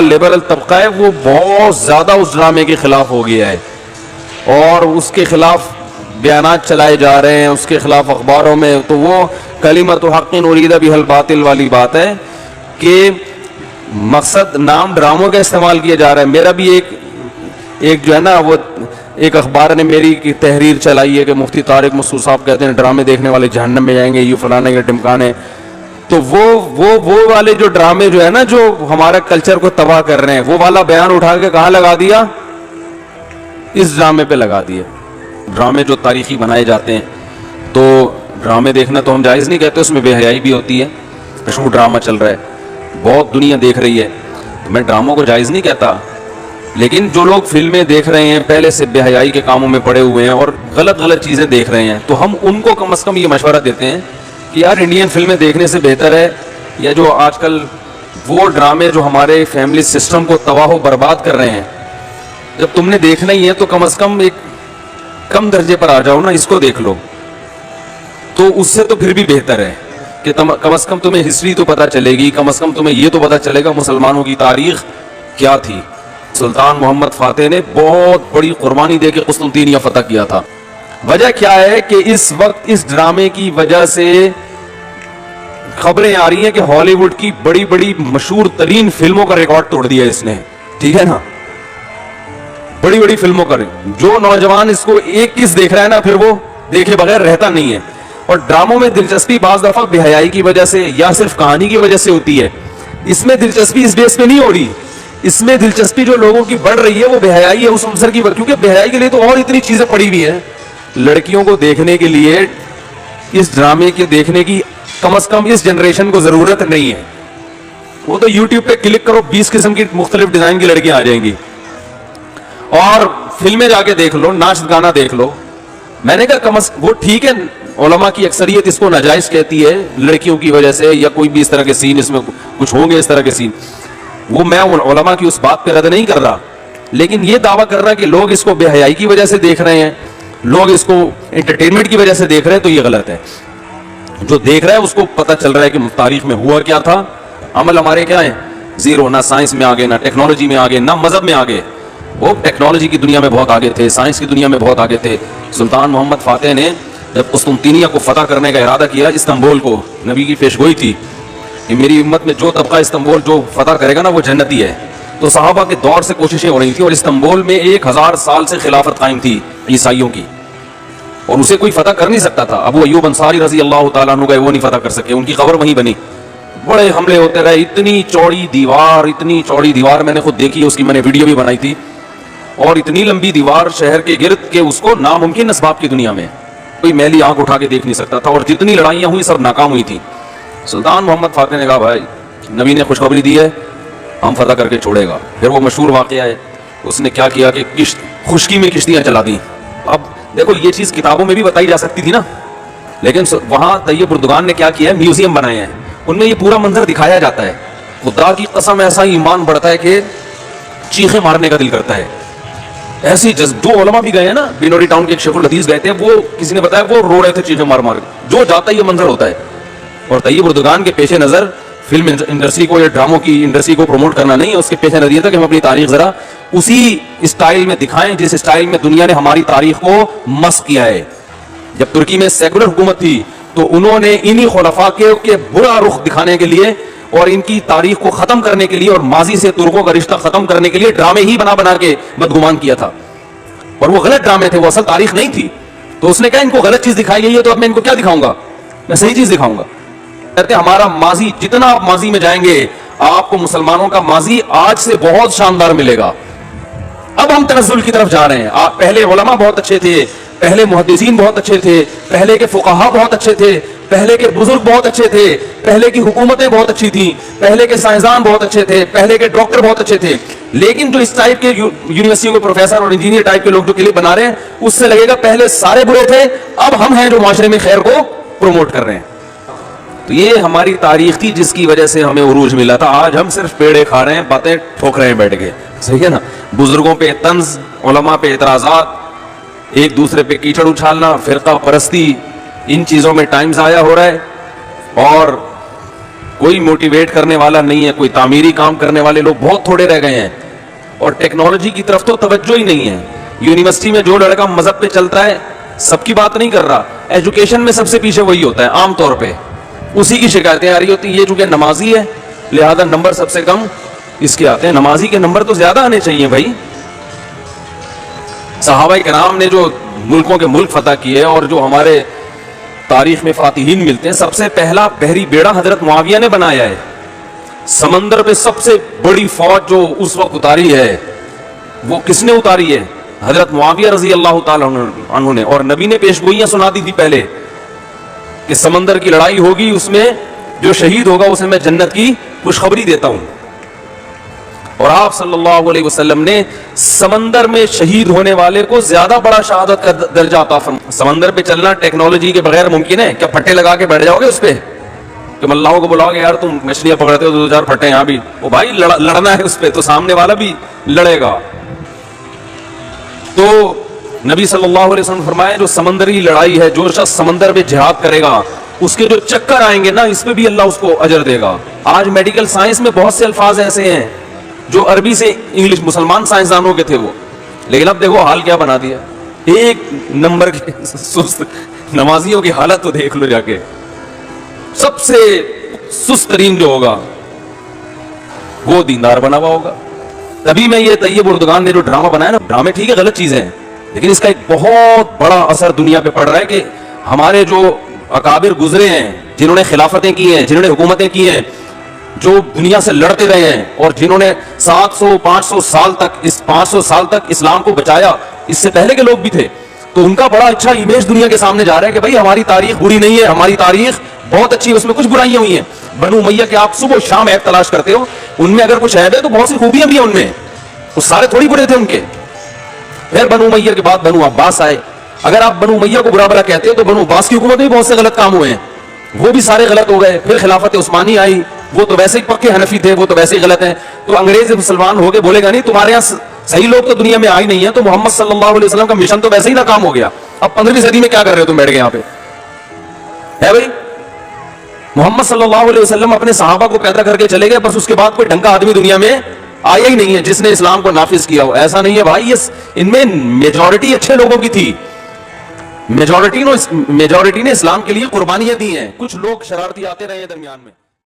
Liberal तबका है वो बहुत ज्यादा उस ड्रामे के खिलाफ हो गया है और उसके खिलाफ बयानात चलाए जा रहे हैं, उसके खिलाफ अखबारों में। तो वो कलिमतु हक़्क़िन उरीदा बिहल बातिल वाली बात है कि मकसद नाम ड्रामों का इस्तेमाल किया जा रहा है। मेरा भी एक जो है ना, वो एक अखबार ने मेरी की तहरीर चलाई है कि मुफ्ती तारिक मसूद साहब कहते हैं ड्रामे देखने वाले जहन्नम में जाएंगे, ये फलाना ये टिमकाने। तो वो वाले जो ड्रामे जो है ना, जो हमारा कल्चर को तबाह कर रहे हैं, वो वाला बयान उठा के कहाँ लगा दिया? इस ड्रामे पे लगा दिया। ड्रामे जो तारीखी बनाए जाते हैं, तो ड्रामे देखना तो हम जायज़ नहीं कहते, उसमें बेहयाई भी होती है। मशहूर ड्रामा चल रहा है, बहुत दुनिया देख रही है, तो मैं ड्रामों को जायज़ नहीं कहता, लेकिन जो लोग फिल्में देख रहे हैं पहले से बेहयाई के कामों में पड़े हुए हैं और गलत गलत चीज़ें देख रहे हैं, तो हम उनको कम से कम ये मशवरा देते हैं कि यार इंडियन फिल्में देखने से बेहतर है, या जो आजकल वो ड्रामे जो हमारे फैमिली सिस्टम को तबाह बर्बाद कर रहे हैं, जब तुमने देखना ही है तो कम से कम एक कम दर्जे पर आ जाओ ना, इसको देख लो। तो उससे तो फिर भी बेहतर है कि कम से कम तुम्हें हिस्ट्री तो पता चलेगी, कम से कम तुम्हें ये तो पता चलेगा मुसलमानों की तारीख क्या थी। सुल्तान मोहम्मद फातेह ने बहुत बड़ी कुर्बानी दे के कुस्तुनतीनिया फतह किया था। वजह क्या है कि इस वक्त इस ड्रामे की वजह से खबरें आ रही हैं कि हॉलीवुड की बड़ी बड़ी मशहूर तरीन फिल्मों का रिकॉर्ड तोड़ दिया इसने, ठीक है ना। बड़ी बड़ी फिल्मों का, जो नौजवान इसको एक किस देख रहा है ना, फिर वो देखे बगैर रहता नहीं है। और ड्रामों में दिलचस्पी बाज दफा बेहयाई की वजह से या सिर्फ कहानी की वजह से होती है। इसमें दिलचस्पी इस बेस पे नहीं हो रही, इसमें दिलचस्पी जो लोगों की बढ़ रही है वो बेहयाई है उस अवसर की, क्योंकि बेहयाई के लिए तो और इतनी चीजें पड़ी हुई है। लड़कियों को देखने के लिए इस ड्रामे के देखने की कम से कम इस जनरेशन को जरूरत नहीं है। वो तो यूट्यूब पे क्लिक करो, 20 किस्म की मुख्तलिफ डिजाइन की लड़कियां आ जाएंगी और फिल्में जाके देख लो, नाच गाना देख लो। मैंने कहा वो ठीक है, उलमा की अक्सरियत इसको नाजायज कहती है लड़कियों की वजह से, या कोई भी इस तरह के सीन, इसमें कुछ होंगे इस तरह के सीन, वो मैं उलमा की उस बात पे रद्द नहीं कर रहा, लेकिन ये दावा कर रहा कि लोग इसको बेहयाई की वजह से देख रहे हैं, लोग इसको एंटरटेनमेंट की वजह से देख रहे हैं, तो ये गलत है। जो देख रहा है उसको पता चल रहा है कि तारीख में हुआ क्या था। अमल हमारे क्या है? जीरो। ना साइंस में आगे, ना टेक्नोलॉजी में आगे, ना मजहब में आगे। वो टेक्नोलॉजी की दुनिया में बहुत आगे थे, साइंस की दुनिया में बहुत आगे थे। सुल्तान मोहम्मद फातेह ने जब कुस्तुनतीनिया को फतह करने का इरादा किया, इस्तांबुल को, नबी की पेशगोई थी कि मेरी उम्मत में जो तबका इस्तांबुल जो फतह करेगा ना वो जन्नती है। तो सहाबा के दौर से कोशिशें हो रही थी और इस्तांबुल में 1000 साल से खिलाफत कायम थी ईसाइयों की, और उसे कोई फतह कर नहीं सकता था। अबू अय्यूब अंसारी रजी अल्लाह तआला अन्हु गए, वो नहीं फतह कर सके, उनकी खबर वहीं बनी। बड़े हमले होते रहे, इतनी चौड़ी दीवार मैंने खुद देखी, उसकी मैंने वीडियो भी बनाई थी। और इतनी लंबी दीवार शहर के गिर्द के उसको नामुमकिन असबाब की दुनिया में कोई मैली आंख उठा के देख नहीं सकता था, और जितनी लड़ाइयां हुई सब नाकाम हुई थी। सुल्तान मोहम्मद फातेह ने कहा भाई नबी ने खुशखबरी दी है, हम फतह करके छोड़ेगा। फिर वो मशहूर वाकया है, उसने क्या किया कि खुशकी में किश्तियां चला दी। अब देखो ये चीज किताबों में भी बताई जा सकती थी ना, लेकिन वहां तैयब उर्दुगान ने क्या किया है, म्यूजियम बनाए हैं, उनमें ये पूरा मंजर दिखाया जाता है। खुदा की कसम ऐसा ईमान बढ़ता है कि चीखें मारने का दिल करता है। ऐसी जो उलमा भी गए हैं ना, बिनोरी टाउन के एक शेखुल हदीस गए थे, वो किसी ने बताया वो रो रहे थे चीखें मार मार के, जो जाता है ये मंजर होता है। और तैयब उर्दुगान के पेशे नजर फिल्म इंडस्ट्री को या ड्रामों की इंडस्ट्री को प्रमोट करना नहीं है, उसके पेशे नजर था कि हम अपनी तारीख जरा उसी स्टाइल में दिखाएं जिस स्टाइल में दुनिया ने हमारी तारीख को मस्क किया है। जब तुर्की में सेकुलर हुकूमत थी तो उन्होंने इन्हीं खुलफा के बुरा रुख दिखाने के लिए और इनकी तारीख को खत्म करने के लिए और माजी से तुर्कों का रिश्ता खत्म करने के लिए ड्रामे ही बना बना के बदगुमान किया था। और वो गलत ड्रामे थे, वो असल तारीख नहीं थी। तो उसने कहा इनको गलत चीज दिखाई गई है, तो अब मैं इनको क्या दिखाऊंगा, मैं सही चीज दिखाऊंगा। कहते हमारा माजी, जितना आप माजी में जाएंगे आपको मुसलमानों का माजी आज से बहुत शानदार मिलेगा। अब हम तनज़्ज़ुल की तरफ जा रहे हैं। पहले उलमा बहुत अच्छे थे, पहले मुहद्दिसीन बहुत अच्छे थे, पहले के फुक़हा बहुत अच्छे थे, पहले के बुजुर्ग बहुत अच्छे थे, पहले की हुकूमतें बहुत अच्छी थी, पहले के साइंसदान बहुत अच्छे थे, पहले के डॉक्टर बहुत अच्छे थे। लेकिन जो इस टाइप के यूनिवर्सिटियों के प्रोफेसर और इंजीनियर टाइप के लोग जो क्लिप बना रहे हैं, उससे लगेगा पहले सारे बुरे थे, अब हम हैं जो माशरे में खैर को प्रमोट कर रहे हैं। तो ये हमारी तारीख थी जिसकी वजह से हमें उरूज मिला था। आज हम सिर्फ पेड़े खा रहे हैं, बातें ठोक रहे हैं बैठ के, सही है ना। बुजुर्गों पे तंज, उलमा पे एतराजात, एक दूसरे पे कीचड़ उछालना, फिरका परस्ती, इन चीजों में टाइम जाया हो रहा है। और कोई मोटिवेट करने वाला नहीं है, कोई तामीरी काम करने वाले लोग बहुत थोड़े रह गए हैं, और टेक्नोलॉजी की तरफ तो तवज्जो ही नहीं है। यूनिवर्सिटी में जो लड़का मजहब पे चलता है, सबकी बात नहीं कर रहा, एजुकेशन में सबसे पीछे वही होता है आमतौर पे, उसी की शिकायतें आ रही होती। ये चूंकि नमाजी है लिहाजा नंबर सबसे कम इसके आते हैं। नमाजी के नंबर तो ज्यादा आने चाहिए भाई। सहाबा किराम ने जो मुल्कों के मुल्क फतह किए और जो हमारे तारीख में फातिहीन मिलते हैं, सबसे पहला बहरी बेड़ा हजरत मुआविया ने बनाया है। समंदर पे सबसे बड़ी फौज जो उस वक्त उतारी है वो किसने उतारी है? हजरत मुआविया रजी अल्लाह ताला अन्हु ने। और नबी ने पेशगोइयां सुना दी थी पहले कि समंदर की लड़ाई होगी, उसमें जो शहीद होगा उसे मैं जन्नत की खुशखबरी देता हूं। और आप सल्लल्लाहु अलैहि वसल्लम ने समंदर में शहीद होने वाले को ज्यादा बड़ा शहादत का दर्जा अता फरमाया। समंदर पे चलना टेक्नोलॉजी के बगैर मुमकिन है क्या? फट्टे लगा के बैठ जाओगे उस पे कि मल्लाहों को बुलाओगे, यार तुम मछलियां पकड़ते हो तो 2-4 फट्टे यहां भी, वो भाई लड़ना है उस पे, तो सामने वाला भी लड़ेगा। तो नबी सल्लल्लाहु अलैहि वसल्लम फरमाया जो समंदरी लड़ाई है, जो शख्स समंदर में जिहाद करेगा उसके जो चक्कर आएंगे ना, इसमें भी अल्लाह उसको अजर देगा। आज मेडिकल साइंस में बहुत से अल्फाज ऐसे हैं जो अरबी से इंग्लिश, मुसलमान साइंसदानों के थे वो, लेकिन अब देखो हाल क्या बना दिया। एक नंबर के सुस्त नमाजियों की हालत तो देख लो जाके। सबसे सुस्त तरीन जो होगा वो दीनदार बना हुआ होगा। तभी मैं ये तैयब उर्दुगान ने जो ड्रामा बनाया ना, ड्रामे ठीक है गलत चीजें हैं, लेकिन इसका एक बहुत बड़ा असर दुनिया पे पड़ रहा है कि हमारे जो अकाबिर गुजरे हैं, जिन्होंने खिलाफतें की हैं, जिन्होंने हुकूमतें की हैं, जो दुनिया से लड़ते रहे हैं और जिन्होंने 700-500 साल तक 500 साल तक इस्लाम को बचाया, इससे पहले के लोग भी थे, तो उनका बड़ा अच्छा इमेज दुनिया के सामने जा रहा है कि भाई हमारी तारीख बुरी नहीं है, हमारी तारीख बहुत अच्छी है, उसमें कुछ बुराइयां हुई हैं। बनु उमैया के आप सुबह शाम ऐप तलाश करते हो, उनमें अगर कुछ ऐब है तो बहुत सी खूबियां भी है उनमें, वो सारे थोड़ी बुरे थे उनके। फिर बनु उमैया के बाद बनु अब्बास आए। अगर आप बनु उमैया को बुरा भला कहते हो तो बनु अब्बास की हुकूमत में बहुत से गलत काम हुए हैं, वो भी सारे गलत हो गए। फिर खिलाफत उस्मानी आई, वो तो वैसे ही पक्के हनफी थे, वो तो वैसे ही गलत हैं। तो अंग्रेज मुसलमान हो गए, बोलेगा नहीं तुम्हारे यहाँ सही लोग तो दुनिया में आ ही नहीं है, तो मोहम्मद सल्लल्लाहु अलैहि वसल्लम का मिशन तो वैसे ही नाकाम हो गया। अब 15वीं सदी में क्या कर रहे हो तुम बैठ के यहाँ पे? है भाई, मोहम्मद सल्लल्लाहु अलैहि वसल्लम अपने सहाबा को पैदा करके चले गए, बस उसके बाद कोई ढंग का आदमी दुनिया में आया ही नहीं है जिसने इस्लाम को नाफिज किया हो। ऐसा नहीं है भाई, ये इनमें मेजॉरिटी अच्छे लोगों की थी। मेजॉरिटी ने इस्लाम के लिए कुर्बानियां दी हैं, कुछ लोग शरारती आते रहे दरमियान में।